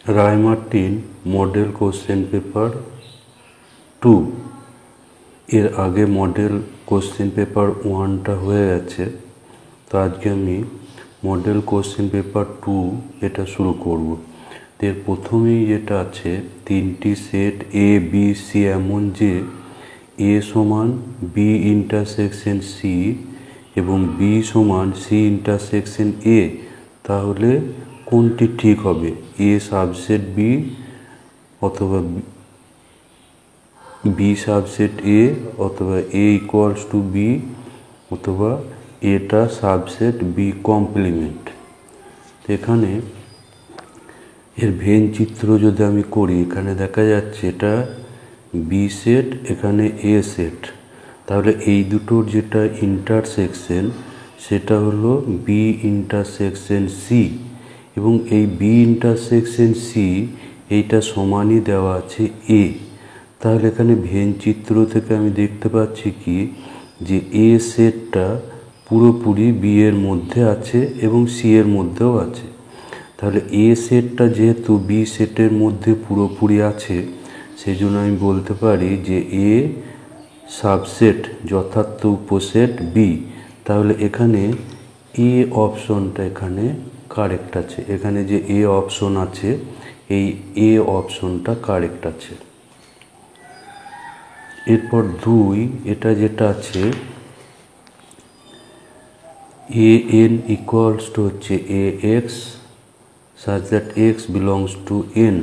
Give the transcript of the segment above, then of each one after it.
রায়-মার্টিন model question paper 2 এর আগে model question paper 1টা হয়ে গেছে। তো আজকে আমি মডেল কোশ্চেন পেপার 2 এটা শুরু করব। এর প্রথমেই যেটা আছে তিনটি সেট এ বি সি, এমন যে এ সমান বি ইন্টারসেকশন সি এবং বি সমান সি ইন্টারসেকশন এ, তাহলে কোনটি ঠিক হবে? এ সাবসেট বি অথবা বি সাবসেট এ অথবা এ ইকুয়ালস টু বি অথবা এটা সাবসেট বি কমপ্লিমেন্ট। এখানে এর ভেন চিত্র যদি আমি করি, এখানে দেখা যাচ্ছে এটা বি সেট, এখানে এ সেট। তাহলে এই দুটোর যেটা ইন্টারসেকশন সেটা হলো বি ইন্টারসেকশন সি, এবং এই বি ইন্টারসেকশন সি এইটা সমানই দেওয়া আছে এ। তাহলে এখানে ভেন চিত্র থেকে আমি দেখতে পাচ্ছি কি, যে এ সেটটা পুরোপুরি বি এর মধ্যে আছে এবং সি এর মধ্যেও আছে। তাহলে এ সেটটা যেহেতু বি সেটের মধ্যে পুরোপুরি আছে, সেই জন্য আমি বলতে পারি যে এ সাবসেট যথার্থ উপসেট বি। তাহলে এখানে এ অপশনটা এখানে কারেক্ট আছে। এখানে যে এ অপশন আছে, এই এ অপশনটা কারেক্ট আছে। এরপর 2 এটা যেটা আছে এ এন ইকুয়ালস টু হচ্ছে A X such that X belongs to N.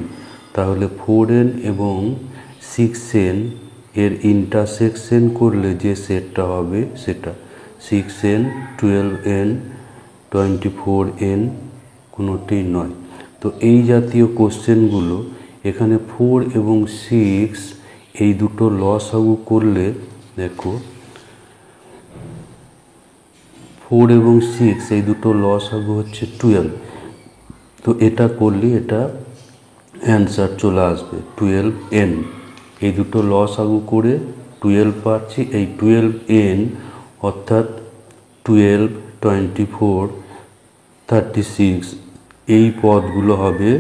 তাহলে 4n এবং 6n এর ইন্টারসেকশন করলে যে সেটটা হবে সেটা 6n, 12n, 24n কোনোটি নয়। তো এই জাতীয় কোশ্চেনগুলো এখানে 4 এবং 6 এই দুটো লসাগু করলে, দেখো 4 এবং 6 এই দুটো লসাগু হচ্ছে 12। তো এটা করলে এটা অ্যান্সার চলে আসবে 12n। এই দুটো লসাগু করে 12 পাচ্ছি। এই 12n অর্থাৎ 12, 24, 36 এই পদগুলো হবে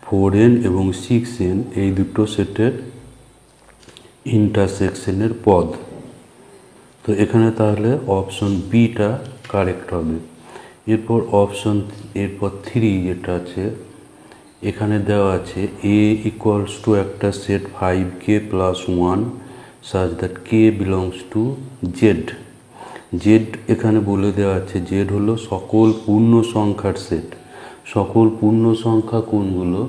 4n এবং 6n এই দুটো সেটের ইন্টারসেকশনের পদ। তো এখানে তাহলে অপশন বিটা কারেক্ট হবে। এরপর 3 যেটা আছে, এখানে দেওয়া আছে এ ইকুয়ালস টু একটা set 5k plus 1 such that K belongs to Z. Z এখানে বলে দেওয়া আছে জেড হলো সকল পূর্ণ সংখ্যার সেট। সকল পূর্ণ সংখ্যা কোনগুলো?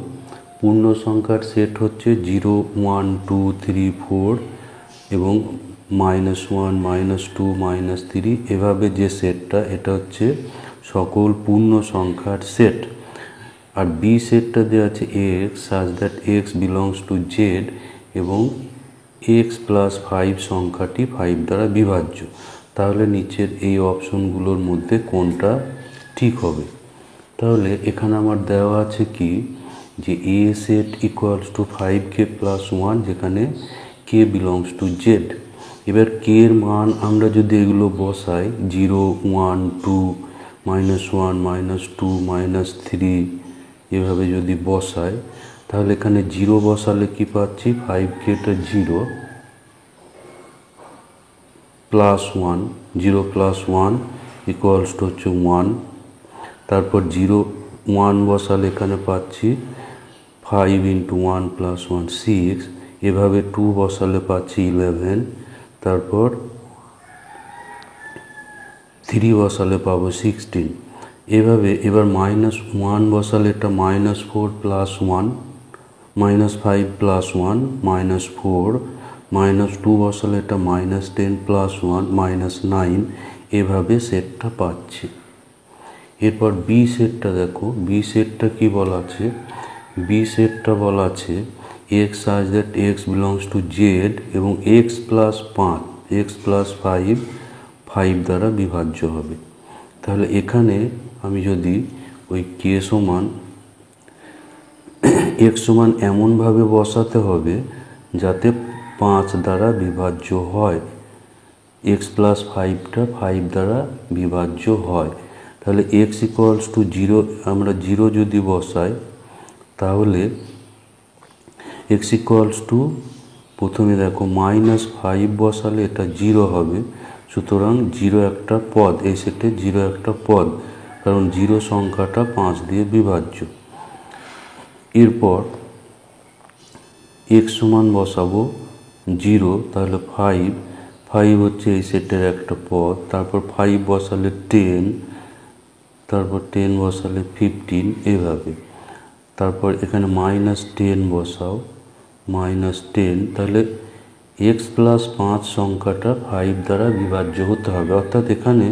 পূর্ণ সংখ্যার সেট হচ্ছে 0, 1, 2, 3, 4 এবং -1, -2, -3 এভাবে যে সেটটা, এটা হচ্ছে সকল পূর্ণ সংখ্যার সেট। আর বি সেটটা দেওয়া আছে x such that X belongs to Z এবং এক্স প্লাস 5 সংখ্যাটি 5 দ্বারা বিভাজ্য। তাহলে নিচের এই অপশনগুলোর মধ্যে কোনটা ঠিক হবে? তাহলে এখানে আমার দেওয়া আছে কি, যে A set equals to 5k plus 1, যেখানে কে বিলংস টু জেড। এবার কে এর মান আমরা যদি এগুলো বসাই 0, 1, 2, -1, -2, -3 এভাবে যদি বসাই, তাহলে এখানে 0 বসালে কি পাচ্ছি? 5kটা 0 প্লাস 1, 0 প্লাস 1 ইকুয়ালস টু হচ্ছে 1। তারপর 0, 1 বসালে এখানে পাচ্ছি 5 ইন্টু 1 প্লাস 1 6, এভাবে 2 বসালে পাচ্ছি 11, তারপর 3 বসালে পাবো 16। এভাবে এবার -1 বসালে এটা -4 প্লাস 1, -5 প্লাস 1 -4, -2 বসালে এটা -10 প্লাস 1 -9, এভাবে সেটটা পাচ্ছি। এরপর বি সেটটা দেখো, বি সেটটা কি বলা আছে? বি সেটটা বলা আছে x such that X belongs to Z এবং এক্স প্লাস 5, এক্স প্লাস 5 দ্বারা বিভাজ্য হবে। তাহলে এখানে আমি যদি ওই কে সমান এক্স সমান এমনভাবে বসাতে হবে যাতে 5 দ্বারা বিভাজ্য হয়, এক্স প্লাস 5টা 5 দ্বারা বিভাজ্য হয়। তাহলে এক্স ইকুয়ালস টু 0, আমরা 0 যদি বসাই তাহলে x ইকুয়ালস টু, প্রথমে দেখো -5 বসালে এটা 0 হবে, সুতরাং 0 একটা পদ, এই সেটে 0 একটা পদ, কারণ 0 সংখ্যাটা 5 দিয়ে বিভাজ্য। এরপর x সমান বসাবো 0, তাহলে 5 হচ্ছে এই সেটের একটা পদ, তারপর 5 বসালে 10, তারপর 10 বসালে 15, এভাবে। তারপর এখানে -10 বসাও, -10, তাহলে x প্লাস 5 সংখ্যাটা 5 দ্বারা বিভাজ্য হতে হবে, অর্থাৎ এখানে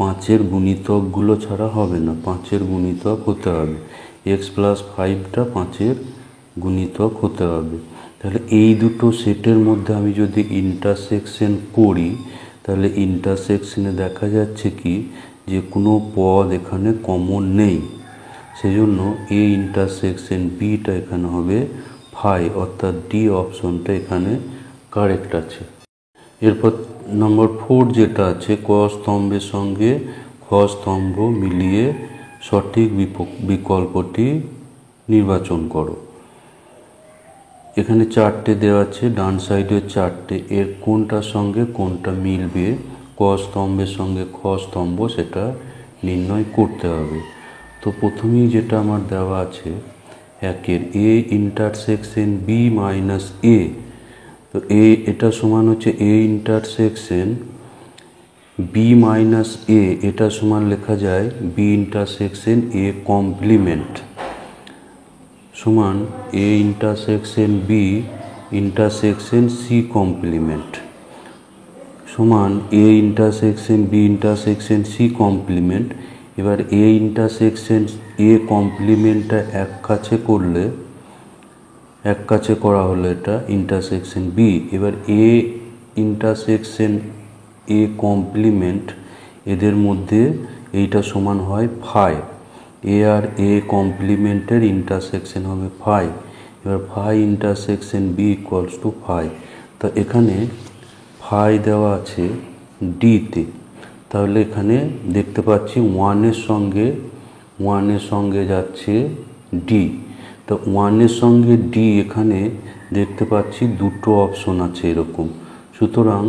5-এর গুণিতকগুলো ছাড়া হবে না, 5-এর গুণিতক হতে হবে, x প্লাস 5টা 5-এর গুণিতক হতে হবে। তাহলে এই দুটো সেটের মধ্যে আমি যদি ইন্টারসেকশন করি, তাহলে ইন্টারসেকশনে দেখা যাচ্ছে কি যে কোনো পদ এখানে কমন নেই, সেজন্য এ ইন্টারসেকশন বিটা এখানে হবে 5, অর্থাৎ ডি অপশনটা এখানে কারেক্ট আছে। এরপর নম্বর 4 যেটা আছে, ক স্তম্ভের সঙ্গে খ স্তম্ভ মিলিয়ে সঠিক বিকল্পটি নির্বাচন করো। এখানে 4টে দেওয়া আছে, ডান সাইডে 4টে, এর কোনটার সঙ্গে কোনটা মিলবে, ক স্তম্ভের সঙ্গে খ স্তম্ভ, সেটা নির্ণয় করতে হবে। তো প্রথমেই যেটা আমার দেওয়া আছে 1-এর A intersection B minus A, তো এটা সমান হচ্ছে A intersection B minus A, এটা সমান লেখা যায় বি ইন্টারসেকশন এ কমপ্লিমেন্ট সমান A intersection B intersection C complement সমান A intersection B intersection C complement. এবার এ ইন্টারসেকশন এ কমপ্লিমেন্টটা এক কাছে করা হলো, এটা ইন্টারসেকশন বি। এবার এ ইন্টারসেকশন এ কমপ্লিমেন্ট, এদের মধ্যে এইটা সমান হয় 5, এ আর এ কমপ্লিমেন্টের ইন্টারসেকশন হবে 5। এবার 5 ইন্টারসেকশন বি ইকুয়ালস টু 5, তা এখানে 5 দেওয়া আছে ডিতে, তাহলে এখানে দেখতে পাচ্ছি 1-এর সঙ্গে যাচ্ছে ডি, তো 1-এর সঙ্গে ডি এখানে দেখতে পাচ্ছি দুটো অপশন আছে এরকম, সুতরাং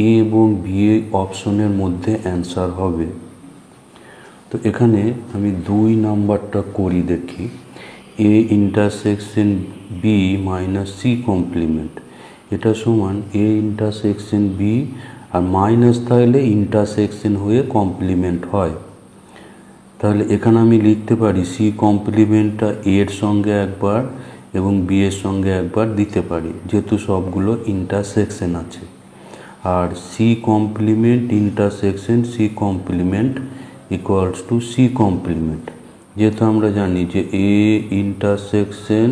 এ এবং বি অপশনের মধ্যে অ্যান্সার হবে। তো এখানে আমি 2 নাম্বারটা করি, দেখি A intersection B minus C complement, এটা সমান এ ইন্টারসেকশন বি, আর মাইনাস থাকলে ইন্টারসেকশন হয়ে কমপ্লিমেন্ট হয়, তাহলে এখানে আমি লিখতে পারি সি কমপ্লিমেন্টটা এর সঙ্গে একবার এবং বি এর সঙ্গে একবার দিতে পারি, যেহেতু সবগুলো ইন্টারসেকশন আছে। আর C complement intersection C complement equals to C complement, যেহেতু আমরা জানি যে A intersection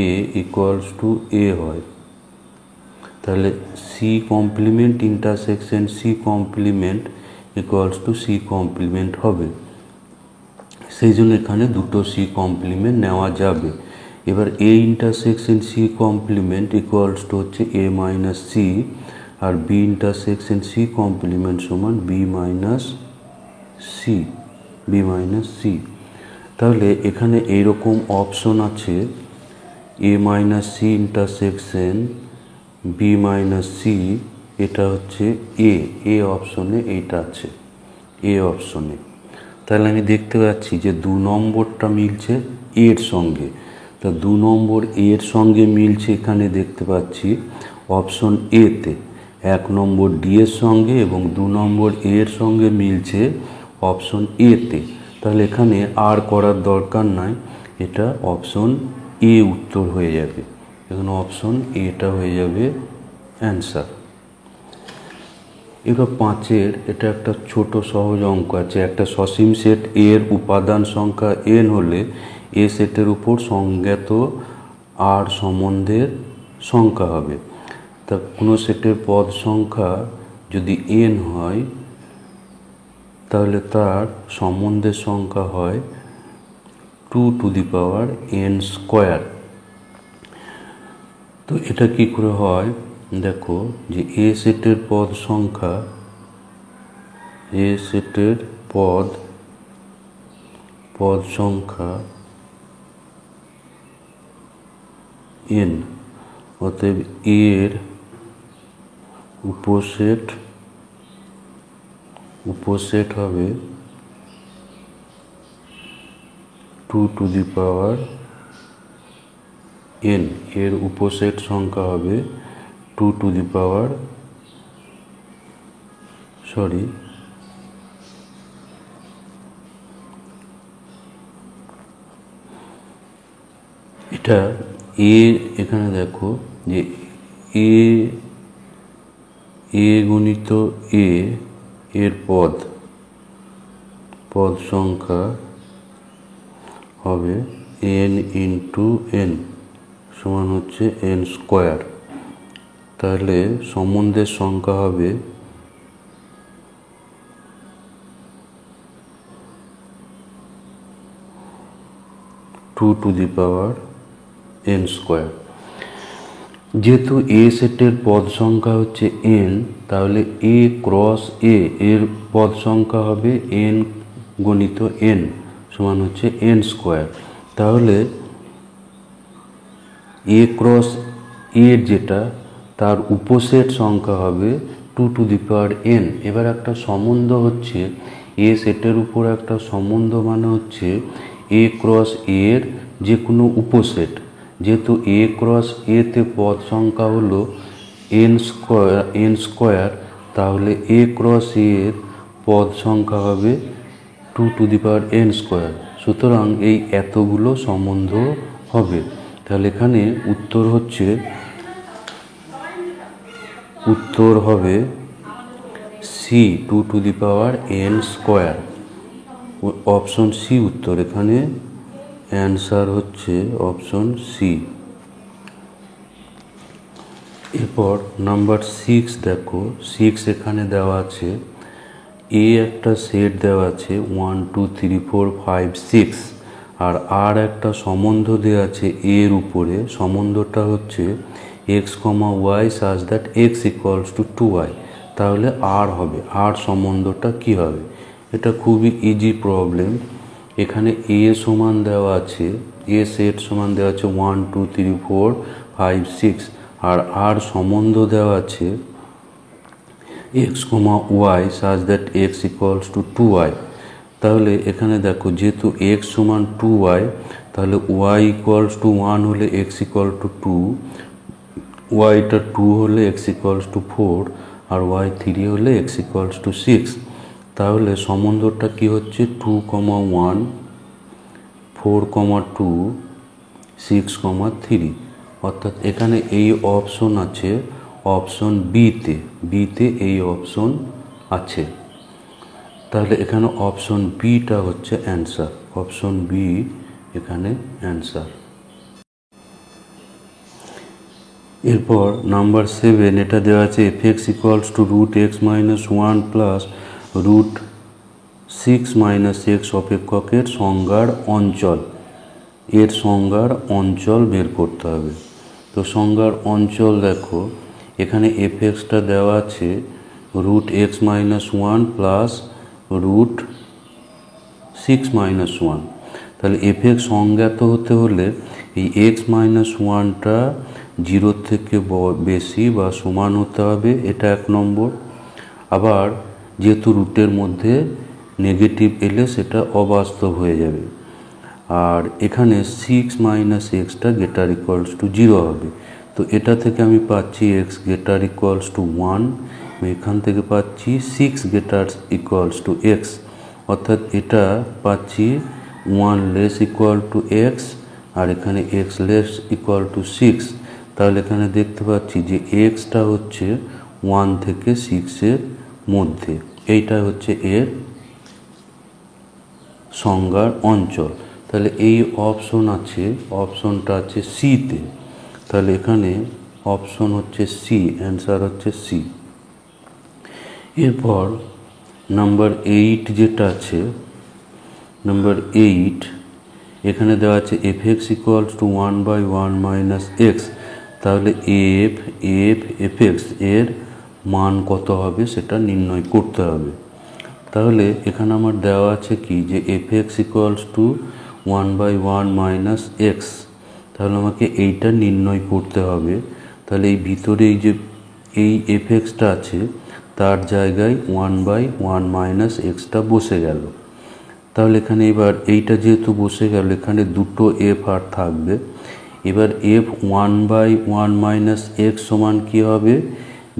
A equals to A হয়, তাহলে C complement intersection C complement equals to C complement হবে, সেই জন্য এখানে দুটো সি কমপ্লিমেন্ট নেওয়া যাবে। এবার A intersection C complement equals to হচ্ছে এ মাইনাস সি, আর বি ইন্টারসেকশন সি কমপ্লিমেন্ট সমান বি মাইনাস সি। তাহলে এখানে এইরকম অপশন আছে, A minus C intersection B minus C, এটা হচ্ছে এ অপশনে এইটা আছে, এ অপশনে। তাহলে আমি দেখতে পাচ্ছি যে 2 নম্বরটা মিলছে এর সঙ্গে, তা 2 নম্বর এর সঙ্গে মিলছে এখানে দেখতে পাচ্ছি অপশন এতে, 1 নম্বর ডি এর সঙ্গে এবং 2 নম্বর এর সঙ্গে মিলছে অপশন এতে, তাহলে এখানে আর করার দরকার নাই, এটা অপশন এ উত্তর হয়ে যাবে, এখানে অপশন এটা হয়ে যাবে অ্যান্সার। এবার 5-এর এটা একটা ছোট সহজ অঙ্ক আছে, একটা সসীম সেট এর উপাদান সংখ্যা n হলে এ সেটের উপর সংজ্ঞাত আর সম্বন্ধের সংখ্যা হবে। তা কোনো সেটের পদ সংখ্যা যদি n হয়, তাহলে তার সম্বন্ধের সংখ্যা হয় 2n²। তো এটা কি করে হয় দেখো, যে এ সেটের পদ সংখ্যা, এ সেটের পদ সংখ্যা এন, অতএব এর উপসেট হবে 2 টু দি পাওয়ার n, এর উপসেট সংখ্যা হবে 2 টু দি পাওয়ার এটা এ, এখানে দেখো যে এ গুণিত এর পদ সংখ্যা হবে n ইন্টু n সমান হচ্ছে n স্কোয়ার। তাহলে সম্বন্ধের সংখ্যা হবে 2 to the power n square. যেহেতু এ সেটের পদ সংখ্যা হচ্ছে n, তাহলে এ ক্রস এর পদ সংখ্যা হবে n গণিত n সমান হচ্ছে n স্কোয়ার। তাহলে এ ক্রস এর যেটা তার উপসেট সংখ্যা হবে 2 টু দি পাওয়ার n। এবার একটা সম্বন্ধ হচ্ছে এ সেটের উপর একটা সম্বন্ধ মানে হচ্ছে এ ক্রস এর যে কোনো উপসেট। যেহেতু এ ক্রস এতে পদ সংখ্যা হলো n স্কোয়ার, তাহলে এ ক্রস এর পদ সংখ্যা হবে 2 to the power n square. সুতরাং এই এতগুলো সম্বন্ধ হবে। তাহলে এখানে উত্তর হবে C 2 to the power n square, option C উত্তর। এখানে অ্যান্সার হচ্ছে অপশন সি। এরপর নাম্বার 6 দেখো, 6 এখানে দেওয়া আছে এ একটা সেট দেওয়া আছে 1 2 3 4 5 6, আর একটা সম্বন্ধ দেওয়া আছে এর উপরে। সম্বন্ধটা হচ্ছে x comma y such that x equals to 2y। তাহলে আর হবে, আর সম্বন্ধটা কি হবে? এটা খুবই ইজি প্রবলেম। এখানে এ সমান দেওয়া আছে, এ সেট সমান দেওয়া আছে 1 2 3 4 5 6, আর সম্বন্ধ দেওয়া আছে x comma y such that x equals to 2y। তাহলে এখানে দেখো যেহেতু এক্স সমান 2y, তাহলে ওয়াই ইকুয়ালস টু 1 হলে এক্স ইকুয়াল টু 2, ওয়াইটা 2 হলে এক্স ইকুয়ালস টু 4, আর ওয়াই 3 হলে এক্স ইকুয়ালস টু 6। তাহলে সম্বন্ধটা কি হচ্ছে 2, 1, 4, 2, 6, 3। অর্থাৎ এখানে এই অপশন আছে অপশন বিতে এই অপশন আছে। তাহলে এখানে অপশন বিটা হচ্ছে অ্যান্সার, অপশন বি এখানে অ্যান্সার। এরপর নাম্বার 7 এটা দেওয়া আছে F X equals to root x minus 1 plus root 6 minus X অপেক্ষকের সংজ্ঞার অঞ্চল। এর সংজ্ঞার অঞ্চল বের করতে হবে। তো সংজ্ঞার অঞ্চল দেখো, এখানে এফ এক্সটা দেওয়া আছে root x minus 1 plus root 6 minus 1। তাহলে এফ এক্স সংজ্ঞাত হতে হলে এই এক্স মাইনাস 1টা 0 থেকে বেশি বা সমান হতে হবে, এটা 1 নম্বর। আবার যেহেতু রুটের মধ্যে নেগেটিভ এলে সেটা অবাস্তব হয়ে যাবে। আর এখানে 6 minus extra greater equals to 0 হবে। তো এটা থেকে আমি পাচ্ছি এক্স গ্রেটার ইকুয়ালস টু 1, এখান থেকে পাচ্ছি 6 গ্রেটার ইকুয়ালস টু এক্স, অর্থাৎ এটা পাচ্ছি 1 লেস ইকুয়াল টু এক্স, আর এখানে এক্স লেস ইকুয়াল টু 6। তাহলে এখানে দেখতে পাচ্ছি যে এক্সটা হচ্ছে 1 থেকে 6-এর মধ্যে। এইটা হচ্ছে এর সংজ্ঞার অঞ্চল। তাহলে এই অপশন আছে, অপশনটা আছে সিতে। তাহলে এখানে অপশন হচ্ছে সি, অ্যান্সার হচ্ছে সি। এরপর নাম্বার 8 যেটা আছে, নাম্বার 8 এখানে দেওয়া আছে F X equals two 1/1 minus x. তাহলে এফ এক্স এর মান কত হবে সেটা নির্ণয় করতে হবে। তাহলে এখানে আমার দেওয়া আছে কি যে F X equals two 1/1 minus x. তাহলে আমাকে এইটা নির্ণয় করতে হবে। তাহলে এই ভিতরে এই যে এই এফএক্সটা আছে তার জায়গায় 1/1 মাইনাস এক্সটা বসে গেল। তাহলে এখানে এবার এইটা যেহেতু বসে গেল, এখানে দুটো এফ আর থাকবে। এবার এফ 1/1 মাইনাস এক্স সমান কী হবে,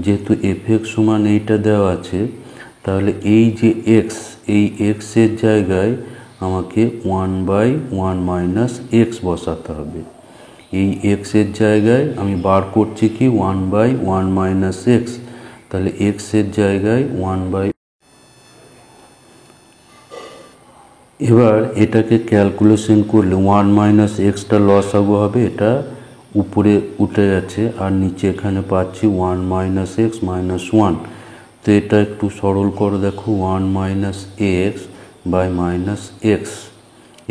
যেহেতু এফএক্স সমান এইটা দেওয়া আছে, তাহলে এই যে এক্স, এই এক্সের জায়গায় আমাকে 1/1 মাইনাস এক্স বসাতে হবে। এই এক্সের জায়গায় আমি বার করছি কি 1/1 মাইনাস এক্স, তাহলে এক্সের জায়গায় 1/। এবার এটাকে ক্যালকুলেশন করলে 1 মাইনাস এক্সটা লসাগু হবে, এটা উপরে উঠে গেছে, আর নিচে এখানে পাচ্ছি 1 মাইনাস এক্স মাইনাস 1। তো এটা একটু সরল করে দেখো, 1 minus X by minus X.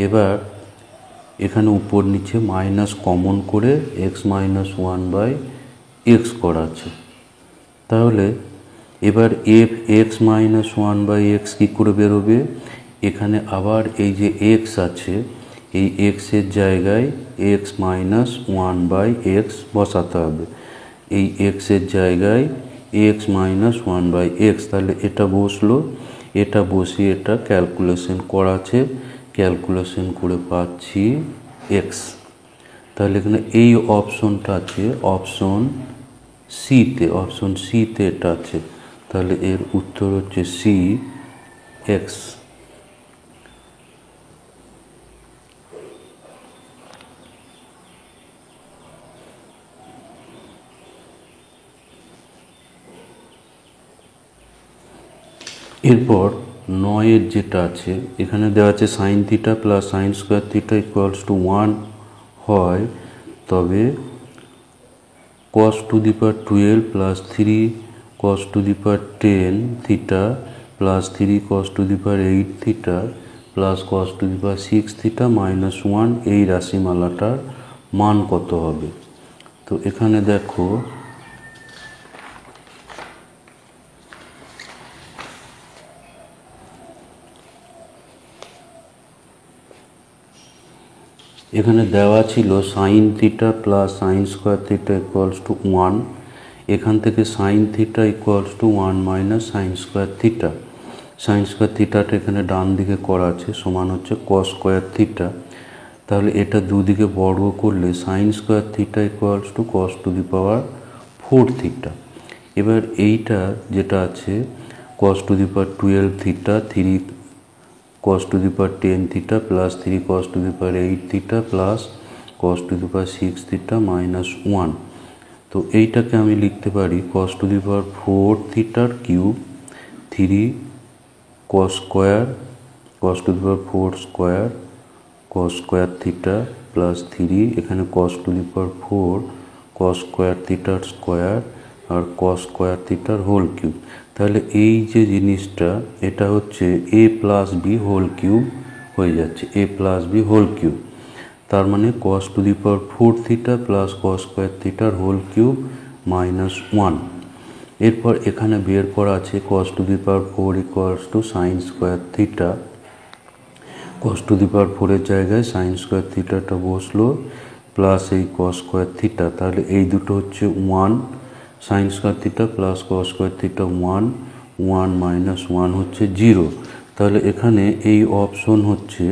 এবার এখানে উপর নিচে মাইনাস কমন করে এক্স মাইনাস 1 বাই এক্স করা আছে। তাহলে এবার F X minus 1 by X কী করে বেরোবে, এখানে আবার এই যে এক্স আছে, এই এক্সের জায়গায় এক্স মাইনাস 1 বাই এক্স বসাতে হবে। এই এক্সের জায়গায় এক্স মাইনাস 1 বাই এক্স, তাহলে এটা বসলো, এটা বসিয়ে এটা ক্যালকুলেশন করা আছে, ক্যালকুলেশন করে পাচ্ছি এক্স। তাহলে এখানে এই অপশনটা আছে অপশন সিতে এটা আছে, তাহলে এর উত্তর হচ্ছে সি, এক্স। এরপর 9 যেটা আছে, এখানে দেওয়া আছে sign theta plus sine square theta equals to 1 হয় তবে cos to the power 12 plus 3 cos to the power 10 theta plus 3 cos to the power 8 theta plus cos to the power 6 theta minus 1, এই রাশিমালাটার মান কত হবে। তো এখানে দেখো এখানে দেওয়া ছিল sine theta plus sine square theta equals to 1, এখান থেকে sine theta equals to 1 minus sine square theta. Sine square থিটাটা এখানে ডান দিকে করা আছে, সমান হচ্ছে কস স্কোয়ার থিটা। তাহলে এটা দুদিকে বর্গ করলে sine square theta equals to cos to the power 4 theta. এবার এইটা যেটা আছে cos to the power 12 theta, 3 cos to the power 10 theta plus 3 cos to the power 8 theta plus cos to the power 6 theta minus 1। তো এইটাকে আমি লিখতে পারি cos to দি পাওয়ার 4 থিটার cube, 3 cos square cos to the power 4 square cos square theta plus 3 এখানে cos to the power 4 cos square থিটার square আর cos square থিটার হোল কিউব। তাহলে এই যে জিনিসটা এটা হচ্ছে a plus b whole cube হয়ে যাচ্ছে, a plus b whole cube. তার মানে cos to the power 4 theta plus cos square থিটার হোল কিউব মাইনাস 1। এরপর এখানে বের করা আছে cos to the power 4 equals to sine square theta, cos to দি পাওয়ার 4 এর জায়গায় সাইন স্কোয়ার থিটাটা বসলো প্লাস এই cos স্কোয়ার থিটা। তাহলে এই দুটো হচ্ছে 1, sign square theta plus cos square theta 1, 1 minus 1 হচ্ছে 0। তাহলে এখানে এই অপশন হচ্ছে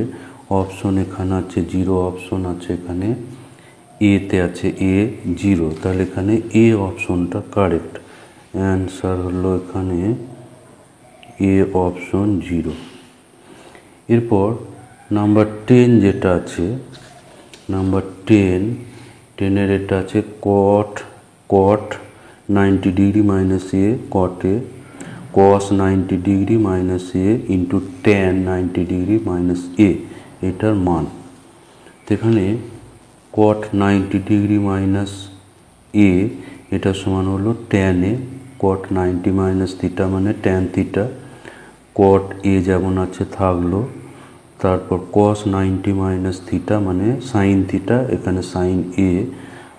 অপশন এখানে আছে 0, অপশন আছে এখানে এতে আছে এ 0, তাহলে এখানে এ অপশনটা কারেক্ট অ্যান্সার হলো এখানে এ অপশন 0। এরপর নাম্বার 10 যেটা আছে, নাম্বার 10 এটা আছে cot 90 ডিগ্রি মাইনাস এ cot এ cos 90 ডিগ্রি মাইনাস এ ইন্টু tan 90 ডিগ্রি মাইনাস এ, এটার মান। তো এখানে cot 90 ডিগ্রি মাইনাস এ এটা সমান হলো tan এ, cot 90 মাইনাস থিটা মানে tan থিটা, cot এ যেমন আছে থাকলো, তারপর cos 90 মাইনাস থিটা মানে সাইন থিটা, এখানে সাইন এ,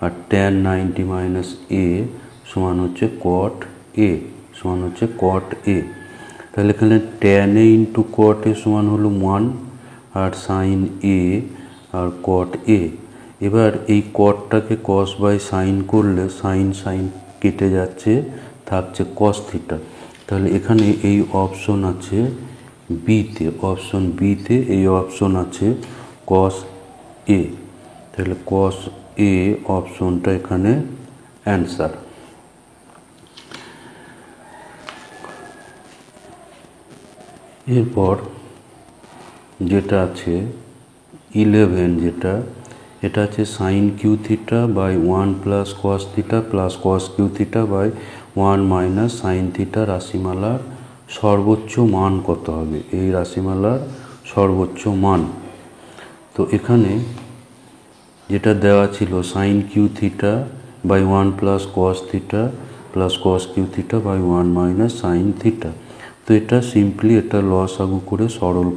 আর tan 90 মাইনাস এ সমান হচ্ছে cot এ, সমান হচ্ছে cot এ। তাহলে এখানে tan এ ইন্টু cot এ সমান হলো 1, আর সাইন এ আর cot এ এবার এই কটটাকে কস বাই সাইন করলে সাইন সাইন কেটে যাচ্ছে, থাকছে কস থিটা। তাহলে এখানে এই অপশন আছে বিতে, অপশন বিতে এই অপশন আছে কস এ। তাহলে কস এ অপশনটা এখানে অ্যান্সার। এরপর যেটা আছে 11, এটা আছে sine Q theta by 1 plus cos theta plus cos Q theta by 1 minus sine theta রাশিমালার সর্বোচ্চ মান কত হবে, এই রাশিমালার সর্বোচ্চ মান। তো এখানে যেটা দেওয়া ছিল sine Q theta by 1 plus cos theta plus cos Q theta by 1 minus sine theta. তো এটা সিম্পলি এটা লসাগু করে সরল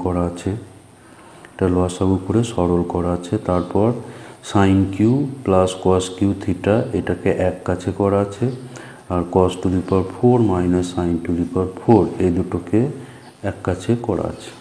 করা আছে, তারপর sine cube plus cos Q theta এটাকে এক কাছে করা আছে, আর cos to the power 4 minus sine to দি পাওয়ার 4 এই দুটোকে এক কাছে করা আছে।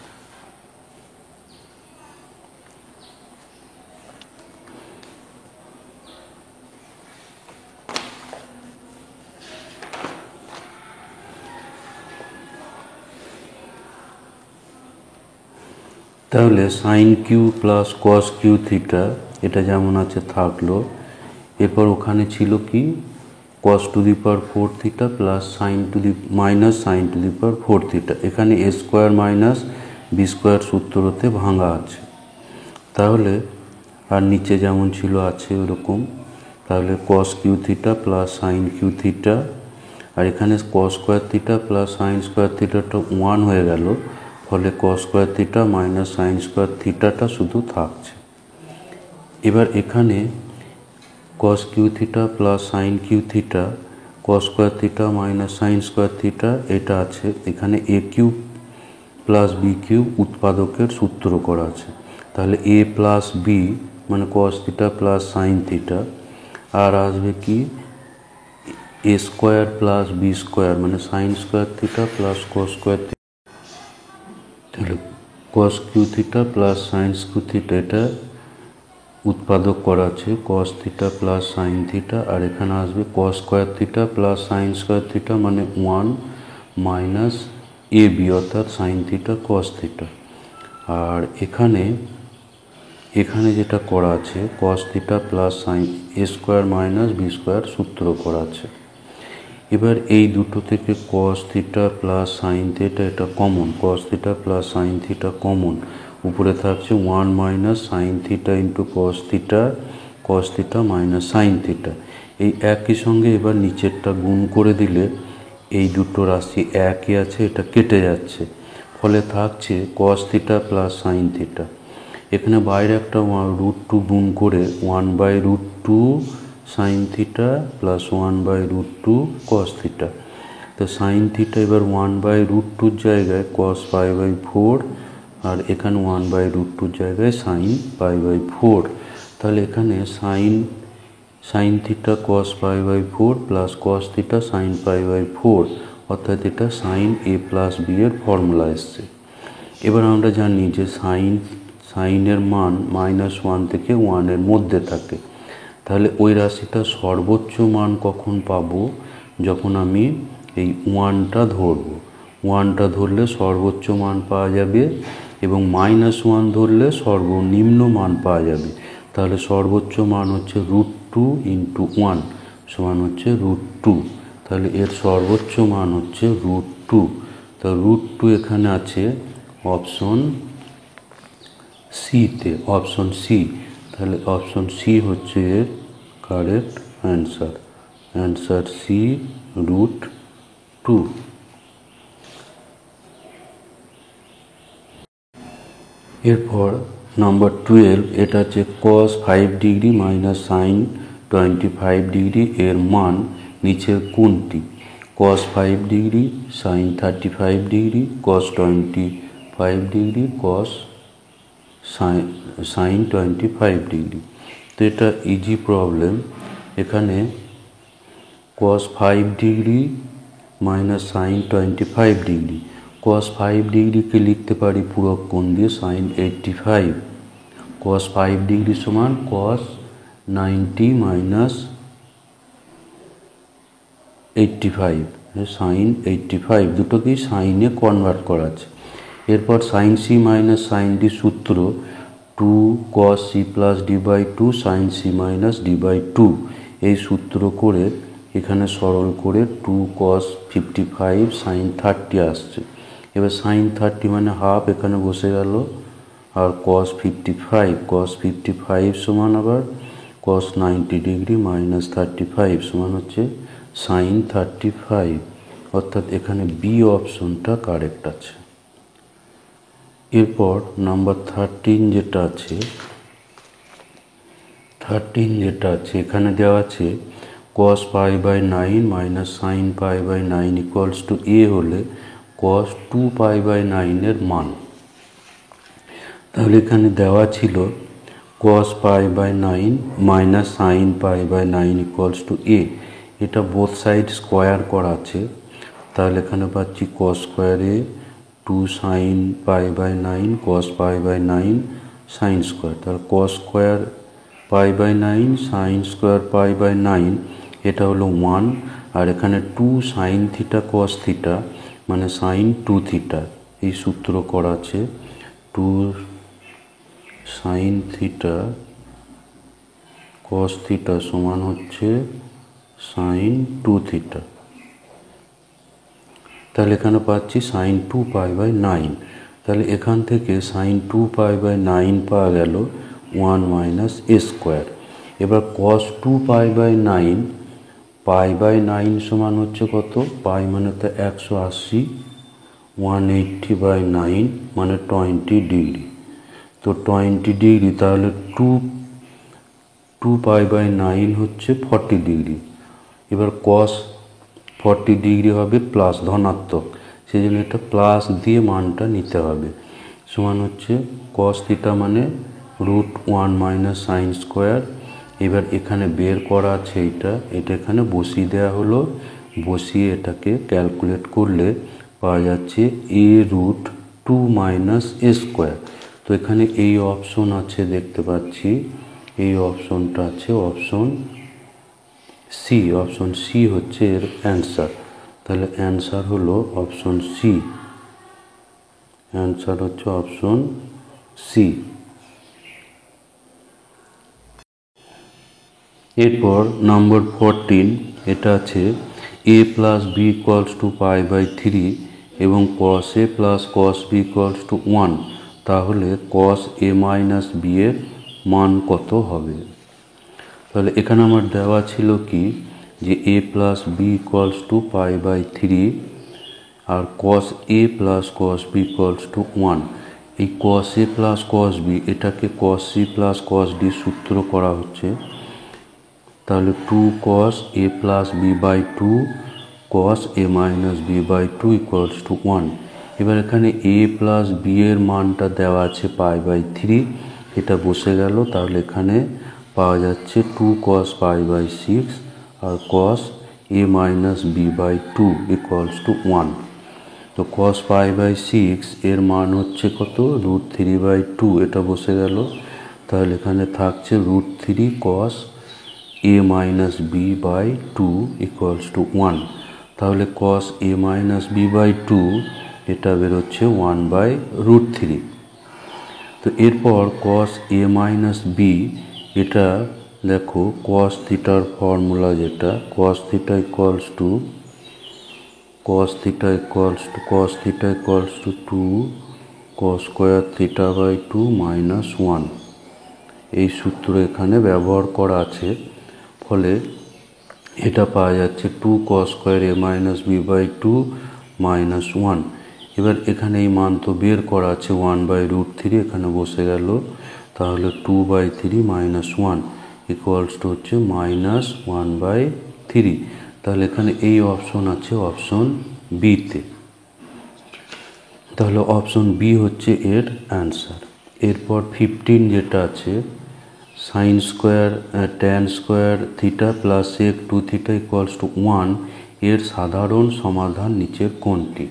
তাহলে sine cube plus cos Q theta এটা যেমন আছে থাকলো। এরপর ওখানে ছিল কি cos to the power 4 theta plus sine to the minus sine to the power 4 theta, এখানে A square minus B square সূত্রতে ভাঙা আছে। তাহলে আর নিচে যেমন ছিল আছে ওরকম। তাহলে cos Q theta plus sine Q theta, আর এখানে cos square theta plus sine square থিটাটা 1 হয়ে গেল, ফলে cos square theta minus sine square থিটাটা শুধু থাকছে। এবার এখানে cos Q theta plus sine Q theta cos square theta minus sine square theta এটা আছে, এখানে A cube plus B cube উৎপাদকের সূত্র করা আছে। তাহলে এ প্লাস বি মানে cos theta plus sine theta, আর আসবে কি A square plus B square মানে sine square theta plus cos square theta. তাহলে cos Q theta plus sine Q theta এটা উৎপাদক করা আছে cos theta plus sine theta, আর এখানে আসবে cos square theta plus sine square theta মানে 1 মাইনাস এ বি অর্থাৎ সাইন থিটা কস থিটা। আর এখানে যেটা করা আছে cos theta plus sine A square minus B square সূত্র করা আছে। এবার এই দুটো থেকে cos theta plus sine theta এটা common, cos theta plus sine theta common, উপরে থাকছে 1 minus sine theta into cos theta minus sine theta. এই একই সঙ্গে এবার নিচেরটা গুণ করে দিলে এই দুটো রাশি একই আছে, এটা কেটে যাচ্ছে, ফলে থাকছে কস থিটা প্লাস সাইন থিটা। এখানে বাইরে একটা √2 গুণ করে 1/√2 sign theta plus 1/√2 cos theta. তো সাইন থিটা এবার 1/√2 জায়গায় কস π/4, আর এখানে 1/√2 জায়গায় সাইন π/4। তাহলে এখানে sine theta cos π/4 plus cos theta sine π/4 অর্থাৎ এটা সাইন এ প্লাস বি এর ফর্মুলা এসছে। এবার আমরা জানি যে সাইনের মান -1 থেকে 1 এর মধ্যে থাকে। তাহলে ওই রাশিটা সর্বোচ্চ মান কখন পাবো, যখন আমি এই 1টা ধরবো। 1টা ধরলে সর্বোচ্চ মান পাওয়া যাবে এবং -1 ধরলে সর্বনিম্ন মান পাওয়া যাবে। তাহলে সর্বোচ্চ মান হচ্ছে √2 × 1 সমান হচ্ছে √2। তাহলে এর সর্বোচ্চ মান হচ্ছে √2। তো √2 এখানে আছে অপশন সিতে, অপশন সি। তাহলে অপশন সি হচ্ছে এর কারেক্ট অ্যান্সার সি √2। এরপর নাম্বার 12 এটা হচ্ছে cos 5 degree minus sine 25 degree এর মান নিচের কোনটি? cos 5 degree, sine 35 degree, cos 25 degree, cos sine 25 degree. তো এটা ইজি প্রবলেম। এখানে cos 5 degree minus sine 25 degree, cos 5 ডিগ্রিকে লিখতে পারি পূরক কোণ দিয়ে সাইন 85। cos 5 ডিগ্রি সমান cos 90 মাইনাস 85, সাইন 85 দুটোকেই সাইনে কনভার্ট করা আছে। এরপর sine C minus sine D সূত্র 2 cos c plus D by 2 sine C minus D by 2, এই সূত্র করে এখানে সরল করে 2 cos 55 সাইন 30 আসছে। এবার সাইন 30 মানে হাফ এখানে বসে গেল, আর cos 55 সমান আবার cos 90 ডিগ্রি মাইনাস 35 সমান হচ্ছে সাইন 35, অর্থাৎ এখানে বি অপশনটা কারেক্ট আছে। এরপর নাম্বার 13 যেটা আছে এখানে দেওয়া আছে cos pi by 9 minus sine pi by 9 equals to A হলে cos 2 পাই বাই 9 এর মান। তাহলে এখানে দেওয়া ছিল cos pi by 9 minus sine pi by 9 equals to A, এটা বোথ সাইড স্কোয়ার করা আছে। তাহলে এখানে পাচ্ছি cos স্কোয়ার এ 2 sine pi by 9 cos pi by 9 sine square, তাহলে cos square pi by 9 sine square pi by 9 এটা হলো 1, আর এখানে 2 সাইন থিটা cos থিটা মানে সাইন 2 থিটা, এই সূত্র করা আছে 2 সাইন থিটা cos থিটা সমান হচ্ছে সাইন 2 থিটা। তাহলে এখানে পাচ্ছি সাইন 2 পাই বাই 9, তাহলে এখান থেকে সাইন 2 পাই বাই 9 পাওয়া গেল 1 মাইনাস এ স্কোয়ার। এবার cos 2 pi by 9 pi by 9 সমান হচ্ছে কত, পাই মানে তো 180, 180 বাই 9 মানে 20 ডিগ্রি, তো 20 ডিগ্রি তাহলে 2 পাই বাই 9 হচ্ছে 40 ডিগ্রি। এবার cos 40 ডিগ্রি হবে প্লাস ধনাত্মক, সেই জন্য এটা প্লাস দিয়ে মানটা নিতে হবে, সমান হচ্ছে cos থিটা মানে √1 মাইনাস সাইন স্কোয়ার। এবার এখানে বের করা আছে এটা এখানে বসিয়ে দেওয়া হলো, বসিয়ে এটাকে ক্যালকুলেট করলে পাওয়া যাচ্ছে a√2 মাইনাস এ স্কোয়ার। তো এখানে এই অপশন আছে দেখতে পাচ্ছি, এই অপশনটা আছে অপশন সি হচ্ছে এর অ্যান্সার। তাহলে অ্যান্সার হলো অপশন সি, অ্যান্সার হচ্ছে অপশন সি। এরপর নম্বর 14 এটা আছে a plus b equals to pi by 3 এবং cos a plus cos b equals to 1, তাহলে cos a মাইনাস বি এর মান কত হবে। তাহলে এখানে আমার দেওয়া ছিল কি যে a plus b equals to pi by 3 আর cos a plus cos b equals to 1, এই cos a plus cos b এটাকে cos c plus cos d সূত্র করা হচ্ছে। তাহলে 2 cos a plus b by 2 cos a minus b by 2 equals to 1। এবার এখানে a plus b এর মানটা দেওয়া আছে পাই বাই 3, এটা বসে গেল, তাহলে এখানে পাওয়া যাচ্ছে 2 cos পাই বাই 6 আর cos a minus b by 2 equals to 1। তো cos পাই বাই 6 এর মান হচ্ছে কত, √3 বাই 2, এটা বসে গেল, তাহলে এখানে থাকছে √3 cos a minus b by 2 equals to 1। তাহলে cos a minus b by 2 এটা বেরোচ্ছে 1 বাই √3। তো এরপর cos a মাইনাস b এটা দেখো cos থিটার ফর্মুলা যেটা cos theta equals to 2 cos square theta by 2 minus 1, এই সূত্র এখানে ব্যবহার করা আছে, ফলে এটা পাওয়া যাচ্ছে 2 cos square a minus b by 2 minus 1। এবার এখানে এই মান তো বের করা আছে 1 বাই √3, এখানে বসে গেল, তাহলে 2 বাই 3 মাইনাস 1 ইকুয়ালস টু হচ্ছে মাইনাস 1 বাই 3। তাহলে এখানে এই অপশন আছে অপশন বিতে, তাহলে অপশন বি হচ্ছে এর অ্যান্সার। এরপর 15 যেটা আছে sine square tan square theta plus sec 2 theta equals to 1 এর সাধারণ সমাধান নিচের কোনটি।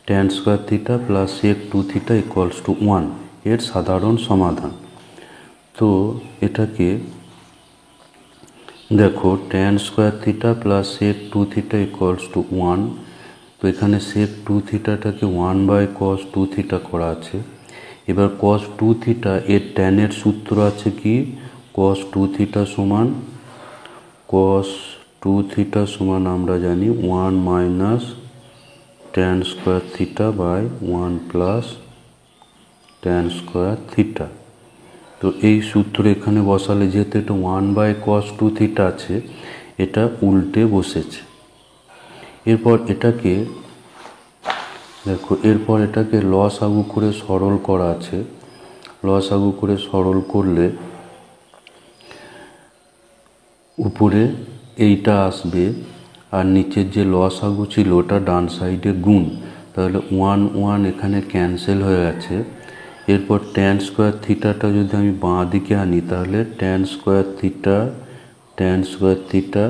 Tan square theta plus sec 2 theta equals to 1 এর সাধারণ সমাধান। তো এটাকে দেখো tan square theta plus sec 2 theta equals to 1। তো এখানে সেক 2 থিটাটাকে 1/cos 2 থিটা করা আছে। এবার cos 2 থিটা এর ট্যানের সূত্র আছে কি, cos 2 থিটা সমান আমরা জানি 1 minus tan square theta by 1 plus tan square theta. তো এই সূত্র এখানে বসালে যেহেতু এটা 1/cos 2 থিটা আছে, এটা উল্টে বসেছে। এরপর এটাকে দেখো, এরপর এটাকে লসাগু করে সরল করা আছে। লসাগু করে সরল করলে উপরে এইটা আসবে, আর নিচের যে লসাগু ছিল ওটা ডান সাইডে গুণ, তাহলে 1 1 এখানে ক্যান্সেল হয়ে গেছে। এরপর tan স্কোয়ার থিটাটা যদি আমি বাঁ দিকে আনি, তাহলে tan স্কোয়ার থিটা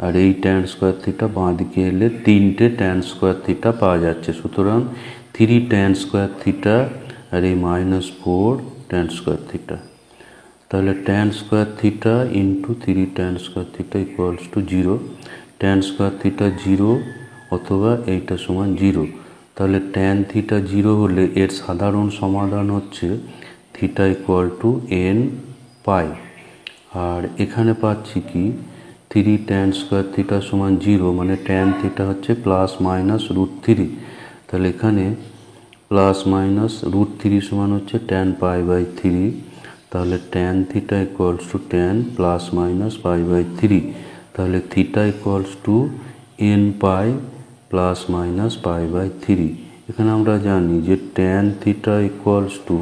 আর এই tan স্কোয়ার থিটা বাঁ দিকে এলে 3টে tan স্কোয়ার থিটা পাওয়া যাচ্ছে। সুতরাং 3 tan স্কোয়ার থিটা আর এই -4 tan স্কোয়ার থিটা। তাহলে tan square theta into 3 tan square theta equals two 0। tan square theta 0 অথবা এইটা সমান 0। তাহলে tan থিটা 0 হলে এর সাধারণ সমাধান হচ্ছে থিটা ইকুয়াল টু n পাই। আর এখানে পাচ্ছি কি 3 tan স্কোয়ার থিটা সমান 0, মানে tan থিটা হচ্ছে প্লাস মাইনাস √3। তাহলে এখানে প্লাস মাইনাস √3 সমান হচ্ছে tan পাই/3। তাহলে tan theta equals to tan plus minus পাই/3। তাহলে theta equals to n pi plus minus পাই/3। এখানে আমরা জানি যে tan theta equals to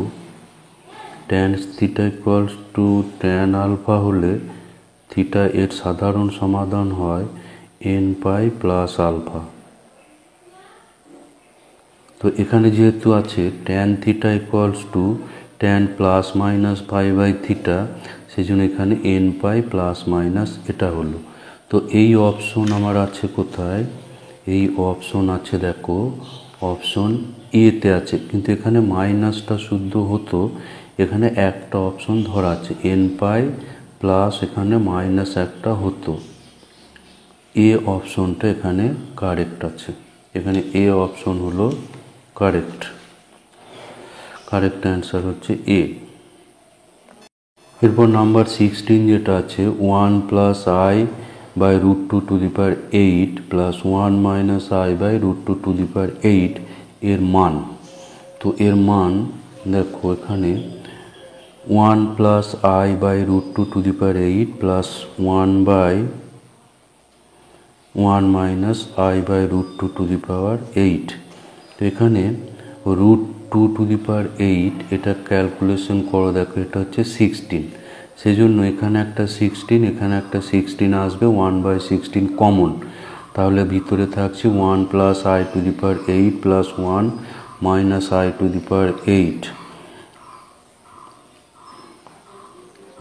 tan alpha হলে থিটা এর সাধারণ সমাধান হয় n পাই প্লাস আলফা। তো এখানে যেহেতু আছে tan theta equals to tan plus minus পাই/থিটা, সেই জন্য এখানে n পাই প্লাস মাইনাস এটা হলো। তো এই অপশন আমার আছে কোথায়? এই অপশন আছে, দেখো অপশন এতে আছে, কিন্তু এখানে মাইনাসটা শুদ্ধ হতো, এখানে একটা অপশন ধরা আছে n পাই প্লাস এখানে মাইনাস একটা হতো। এ অপশনটা এখানে কারেক্ট আছে, এখানে এ অপশন হলো কারেক্ট অ্যান্সার হচ্ছে এ। এরপর নাম্বার 16 যেটা আছে 1 plus i by √2⁸ plus 1 minus i by √2⁸ এর মান। তো এর মান দেখো এখানে 1 plus i by √2⁸ plus 1 minus i by √2⁸। তো এখানে √2⁸ এটা ক্যালকুলেশন করো, দেখো এটা হচ্ছে 16, সেই জন্য এখানে একটা 16, এখানে একটা 16 আসবে, 1/16 কমন, তাহলে ভিতরে থাকছে 1 plus i⁸ plus 1 minus i⁸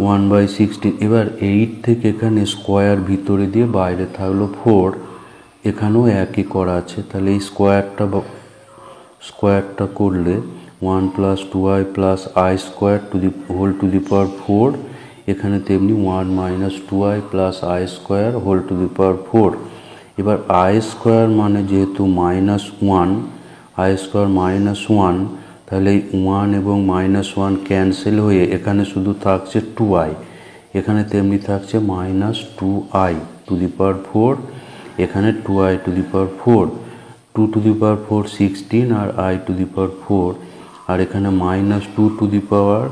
1/16। এবার 8 থেকে এখানে স্কোয়ার ভিতরে দিয়ে বাইরে থাকলো 4, এখানেও একই করা আছে, তাহলে এই স্কোয়ারটা করলে 1 plus 2i plus i square whole to দি পাওয়ার 4, এখানে তেমনি 1 minus 2i plus i square whole to দি পাওয়ার 4। এবার আই স্কোয়ার মানে যেহেতু -1, আই স্কোয়ার -1, তাহলে এই 1 এবং -1 ক্যান্সেল হয়ে এখানে শুধু থাকছে 2i, এখানে তেমনি থাকছে -2i টু দি পাওয়ার 4, এখানে 2i to the power 4, 2 to দি পাওয়ার 4 16 আর i টু দি পাওয়ার 4, আর এখানে -2 টু দি পাওয়ার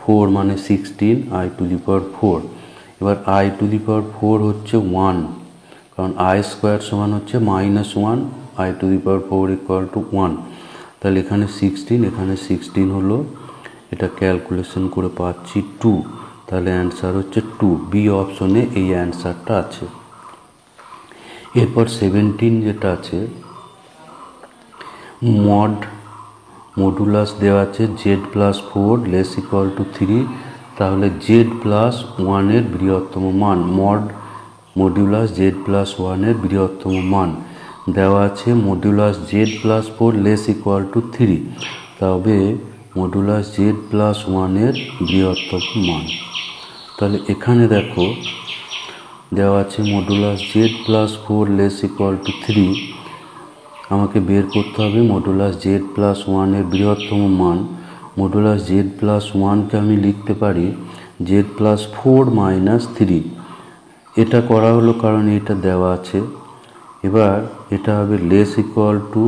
4 মানে 16 i টু দি পাওয়ার 4। এবার i টু দি পাওয়ার 4 হচ্ছে 1, কারণ i স্কোয়ার সমান হচ্ছে -1, i টু দি পাওয়ার 4 ইকুয়াল টু 1। তাহলে এখানে 16, এখানে 16 হলো, এটা ক্যালকুলেশন করে পাচ্ছি 2, তাহলে অ্যান্সার হচ্ছে 2, বি অপশনে এই অ্যান্সারটা আছে। এরপর 17 যেটা আছে মডুলাস দেওয়া আছে z+4 লেস ইকুয়াল টু 3, তাহলে z+1 এর বৃহত্তম মান, মডুলাস z+1 এর বৃহত্তম মান দেওয়া আছে, modulus z+4 less equal to 3, তবে মডুলাস z+1 এর বৃহত্তম মান। তাহলে এখানে দেখো দেওয়া আছে modulus Z plus 4 less equal to 3। আমাকে বের করতে হবে মডুলাস জেড প্লাস 1 এর বৃহত্তম মান। মডুলাস জেড প্লাস 1কে আমি লিখতে পারি জেড প্লাস 4 মাইনাস 3। এটা করা হলো কারণ এটা দেওয়া আছে। এবার এটা হবে less equal to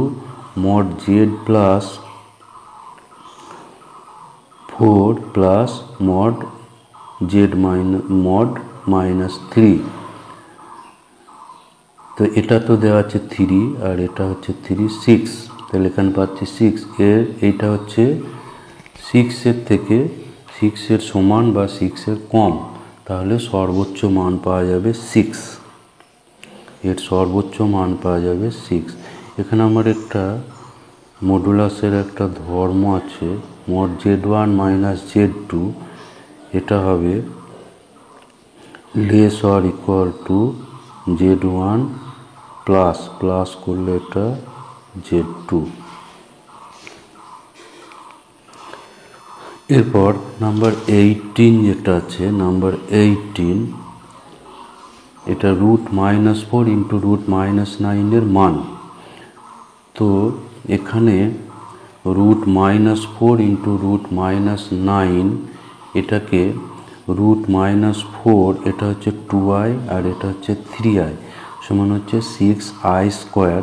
mod Z plus 4 plus mod Z minus 3। তো এটা তো দেওয়া আছে 3 আর এটা হচ্ছে 3 6, তাহলে এখানে পাচ্ছি 6 এইটা হচ্ছে 6 থেকে 6 এর সমান বা 6 এর কম, তাহলে সর্বোচ্চ মান পাওয়া যাবে 6। এর সর্বোচ্চ মান পাওয়া যাবে 6। এখানে আমার একটা মডুলাসের একটা ধর্ম আছে মড z1 মাইনাস z2, এটা হবে less or equal to z1 plus করলে এটা z2। এরপর নাম্বার 18 যেটা আছে, নাম্বার 18 এটা √-4 ইন্টু √-9 এর মান। তো এখানে √-4 ইন্টু √-9 এটাকে √-4 এটা হচ্ছে 2i আর এটা হচ্ছে 3i সমান হচ্ছে 6i স্কোয়ার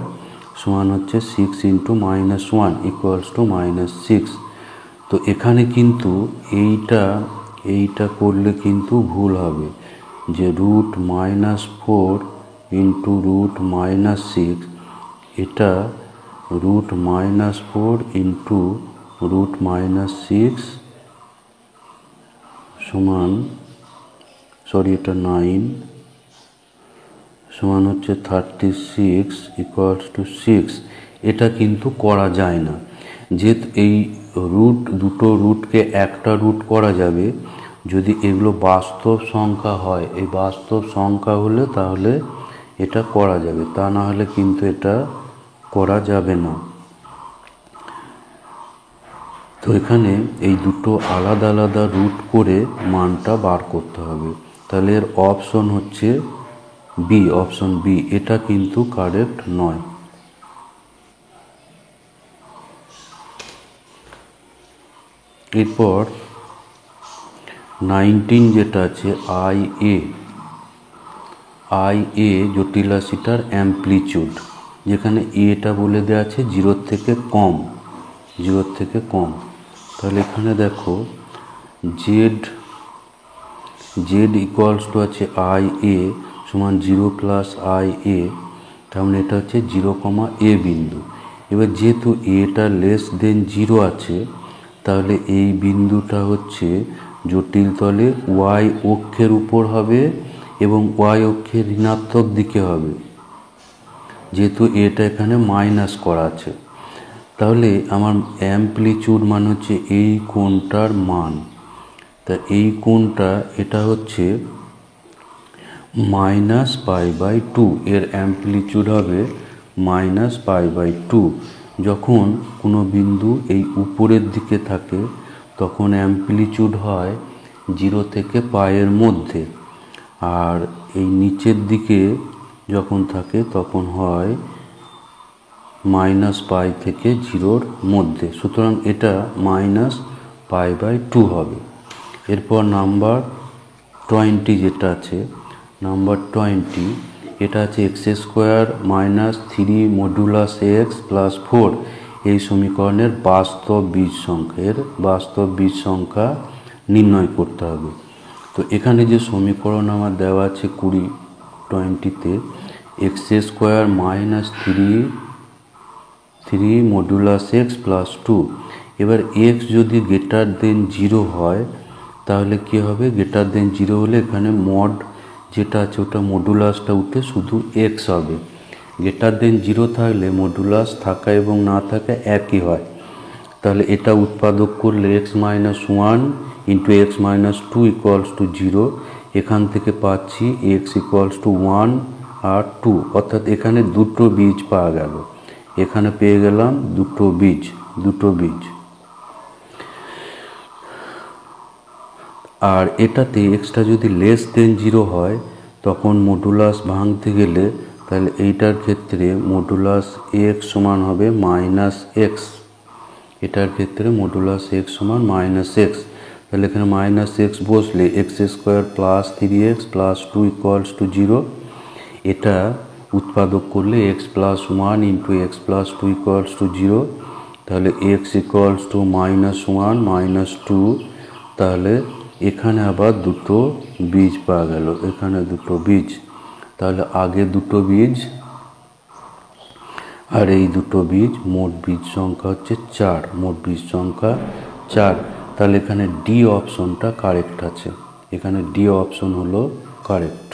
সমান হচ্ছে 6 ইন্টু -1 ইকুয়ালস টু -6। তো এখানে কিন্তু এইটা করলে কিন্তু ভুল হবে, যে √-4 ইন্টু √-6 এটা √-4 ইন্টু √-6 সমান এটা 9 সমান হচ্ছে 36 ইকুয়ালস টু 6। এটা কিন্তু করা যায় না, যে এই দুটো রুটকে একটা রুট করা যাবে যদি এগুলো বাস্তব সংখ্যা হয়। এই বাস্তব সংখ্যা হলে তাহলে এটা করা যাবে, তা না হলে কিন্তু এটা করা যাবে না। তো এখানে এই দুটো আলাদা আলাদা রুট করে মানটা বার করতে হবে। তাহলে এর অপশন হচ্ছে বি, অপশন বি, এটা কিন্তু কারেক্ট নয়। এরপর 19 যেটা আছে আই এ জটিল রাশিটার অ্যামপ্লিচিউড, যেখানে এটা বলে দেওয়া আছে 0 থেকে কম। তাহলে এখানে দেখো জেড ইকুয়ালস টু আছে আই এ সমান 0 প্লাস আই এ, তার মানে এটা হচ্ছে 0, এ বিন্দু। এবার যেহেতু এটা লেস দেন 0 আছে, তাহলে এই বিন্দুটা হচ্ছে জটিল তলে ওয়াই অক্ষের উপর হবে এবং ওয়াই অক্ষের ঋণাত্মক দিকে হবে, যেহেতু এটা এখানে মাইনাস করা আছে। তাহলে আমার অ্যামপ্লিচিউড মানে হচ্ছে এই কোণটার মান। তা এই কোণটা এটা হচ্ছে -π/2, এর অ্যামপ্লিচিউড হবে -π/2। যখন কোনো বিন্দু এই উপরের দিকে থাকে তখন অ্যামপ্লিচিউড হয় 0 থেকে π-এর মধ্যে, আর এই নিচের দিকে যখন থাকে তখন হয় -π থেকে 0-র মধ্যে, সুতরাং এটা -π/2 হবে। এরপর নাম্বার 20 যেটা আছে, নাম্বার 20 এটা আছে x² - 3 মডুলাস x প্লাস 4 এই সমীকরণের বাস্তব বীজ সংখ্যা নির্ণয় করতে হবে। তো এখানে যে সমীকরণ আমার দেওয়া আছে 20তে x² - 3 মডুলাস x প্লাস 2। এবার x যদি গ্রেটার দেন 0 হয় তাহলে কি হবে, গ্রেটার দেন 0 হলে এখানে মড যেটা আছে ওটা মডুলাসটা উঠে শুধু x হবে। গ্রেটার দেন 0 থাকলে মডুলাস থাকা এবং না থাকা একই হয়। তাহলে এটা উৎপাদক করলে x-1 into x-2 equals to 0। এখান থেকে পাচ্ছি x ইকুয়ালস টু 1 আর 2, অর্থাৎ এখানে দুটো বীজ পাওয়া গেল। এখানে পেয়ে গেলাম দুটো বীজ। আর এটাতে এক্সটা যদি লেস দেন 0 হয় তখন মডুলাস ভাঙতে গেলে তাহলে এইটার ক্ষেত্রে মডুলাস এক্স সমান হবে মাইনাস এক্স, এটার ক্ষেত্রে মডুলাস এক্স সমান মাইনাস এক্স। তাহলে এখানে মাইনাস এক্স বসলে x square plus 3x plus 2 equals two 0। এটা উৎপাদক করলে x plus 1 into x plus 2 equals two 0। তাহলে x equals two minus 1 minus 2। তাহলে এখানে আবার দুটো বীজ পাওয়া গেল, এখানে দুটো বীজ। তাহলে আগে দুটো বীজ আর এই দুটো বীজ, মোট বীজ সংখ্যা হচ্ছে 4, মোট বীজ সংখ্যা 4। তাহলে এখানে ডি অপশনটা কারেক্ট আছে, এখানে ডি অপশন হলো কারেক্ট।